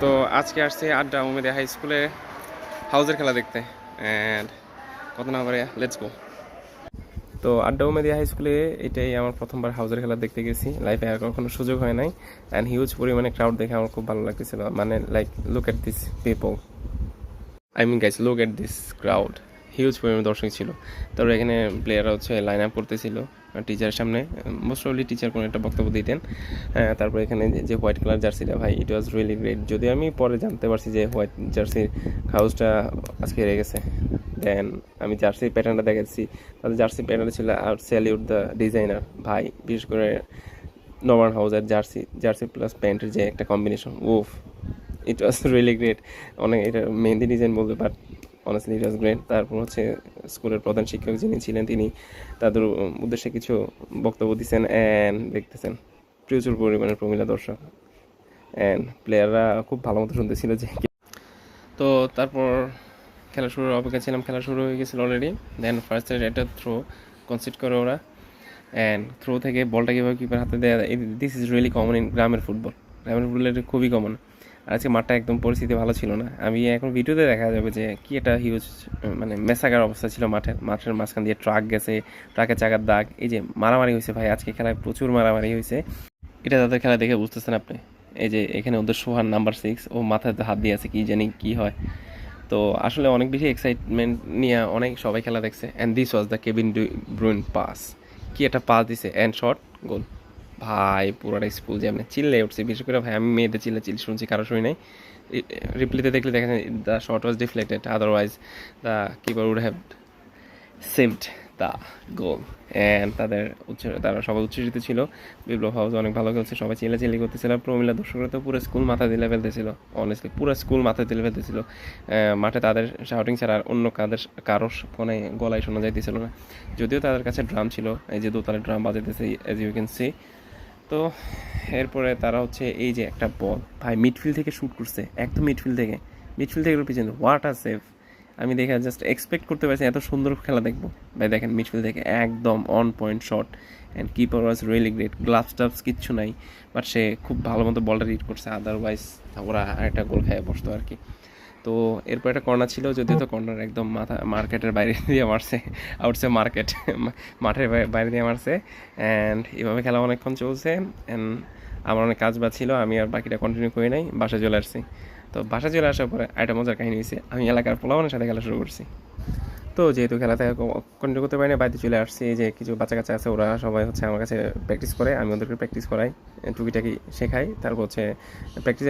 তো আজকে আসছি আড্ডা উমেদিয়া হাই স্কুলে হাউজের খেলা দেখতে অ্যান্ড কত না করে লেটস গো। তো আড্ডা উমেদিয়া হাই স্কুলে এটাই আমার প্রথমবার হাউজের খেলা দেখতে গেছি, লাইফে আর কখনো সুযোগ হয় নাই। অ্যান্ড হিউজ পরিমাণে ক্রাউড দেখে আমার খুব ভালো লাগতেছিল, মানে like look at this people, I mean guys look at this crowd. Huge পরিমাণে দর্শক ছিল। তারপরে এখানে প্লেয়াররা হচ্ছে লাইন আপ করতেছিল টিচারের সামনে, মোস্ট প্রবলি টিচার কোনো একটা বক্তব্য দিতেন। তারপরে এখানে যে হোয়াইট কালার জার্সিটা, ভাই ইট ওয়াজ রিয়েলি গ্রেট। যদিও আমি পরে জানতে পারছি যে হোয়াইট জার্সির হাউসটা আজকে হেরে গেছে। দেন আমি জার্সির প্যাটার্নটা দেখেছি, তাদের জার্সি প্যাটার্নটা ছিল আর স্যালিউট দ্য ডিজাইনার। ভাই বিশেষ করে নবার্ন হাউসের জার্সি প্লাস প্যান্টের যে একটা কম্বিনেশন, উফ, ইট ওয়াজ রিয়েলি গ্রেট। অনেক এটা মেহেন্দি ডিজাইন বলতে, but honestly it was great. তারপর হচ্ছে স্কুলের প্রধান শিক্ষক যিনি ছিলেন তিনি তাদের উদ্দেশ্যে কিছু বক্তব্য দিচ্ছেন অ্যান্ড দেখতেছেন প্রচুর পরিমাণে প্রমিলা দর্শক অ্যান্ড প্লেয়াররা খুব ভালো মতো শুনতেছিল যে। তো তারপর খেলা শুরুর অপেক্ষা ছিলাম, খেলা শুরু হয়ে গেছিলো অলরেডি। দেন ফার্স্ট একটা থ্রো কনসিড করে ওরা, অ্যান্ড থ্রো থেকে বলটা কীভাবে কিপার হাতে দেওয়া যায়, this is really common in গ্রামের ফুটবল। গ্রামের ফুটবল এটা খুবই কমন। আর আজকে মাঠটা একদম পরিস্থিতি ভালো ছিল না। আমি এখন ভিডিওতে দেখা যাবে যে কি একটা হিউজ মানে মেসাকার অবস্থা ছিল মাঠের মাঝখান দিয়ে ট্রাক গেছে, ট্রাকের চাকার দাগ, এই যে মারামারি হয়েছে ভাই, আজকে খেলায় প্রচুর মারামারি হয়েছে। এটা তাদের খেলা দেখে বুঝতেছেন আপনি। এই যে এখানে ওদের সোহান নাম্বার 6, ও মাথায় হাত দিয়ে আছে, কি জানি কি হয়। তো আসলে অনেক বেশি এক্সাইটমেন্ট নিয়ে অনেক সবাই খেলা দেখছে। And this was the Kevin De Bruyne pass, কি একটা পাস দিছে অ্যান্ড শট গোল। ভাই পুরোটা স্কুল যে আমি চিল্লে উঠছে, বিশেষ করে ভাই আমি মেয়েদের চিল্লে শুনছি, কারো শুনি নাই। রিপ্লেতে দেখলে দেখা যায় the shot was deflected, otherwise the keeper would have saved the goal. And তারা সবাই উচ্ছ্বসিত ছিল। বিপ্লব হাউস অনেক ভালো খেলছে, সবাই চিল্লাচিল্লি করতেছিল। প্রমিলা দর্শকরা তো পুরো স্কুল মাথা দিলে ফেলতেছিল, অনেস্টলি পুরো স্কুল মাথা দিলে ফেলতেছিল। মাঠে তাদের শাউটিং ছাড়া আর অন্য কারো ফোনে গলায় শোনা যাইতেছিল না, যদিও তাদের কাছে ড্রাম ছিল, এই যে দোতলায় ড্রাম বাজাইতেছে অ্যাজ ইউ ক্যান সি। তো এরপরে তারা হচ্ছে এই যে একটা বল ভাই মিডফিল্ড থেকে শ্যুট করছে, একদম মিডফিল্ড থেকে পিছনে, হোয়াট আ সেভ। আমি দেখে জাস্ট এক্সপেক্ট করতে পারছি এত সুন্দর খেলা দেখবো। ভাই দেখেন মিডফিল্ড থেকে একদম on point shot, and keeper was really great, gloves টাভস কিচ্ছু নাই, বাট সে খুব ভালো মতো বলটা রিড করছে, আদারওয়াইজ ওরা আরেকটা গোল খেয়ে বসতো আর কি। তো এরপর একটা কর্নার ছিল, যদিও তো কর্নার একদম মার্কেটের বাইরে দিয়ে মারছে, আউটসে মার্কেট, মাঠের বাইরে দিয়ে মারছে। অ্যান্ড এভাবে খেলা অনেকক্ষণ চলছে। অ্যান্ড আমার অনেক কাজ বাজ ছিল, আমি আর বাকিটা কন্টিনিউ করি নাই, বাসায় চলে আসছি। তো বাসায় চলে আসার পরে একটা মজার কাহিনী হয়েছে, আমি এলাকার পোলাপানের সাথে খেলা শুরু করছি। তো যেহেতু খেলা থেকে কন্টিনিউ করতে পারি না, বাড়িতে চলে আসছি। এই যে কিছু বাচ্চা কাচ্চা আছে, ওরা সবাই হচ্ছে আমার কাছে প্র্যাকটিস করে, আমি ওদেরকে প্র্যাকটিস করাই, টুকিটাকি শেখাই। তারপর হচ্ছে প্র্যাকটিস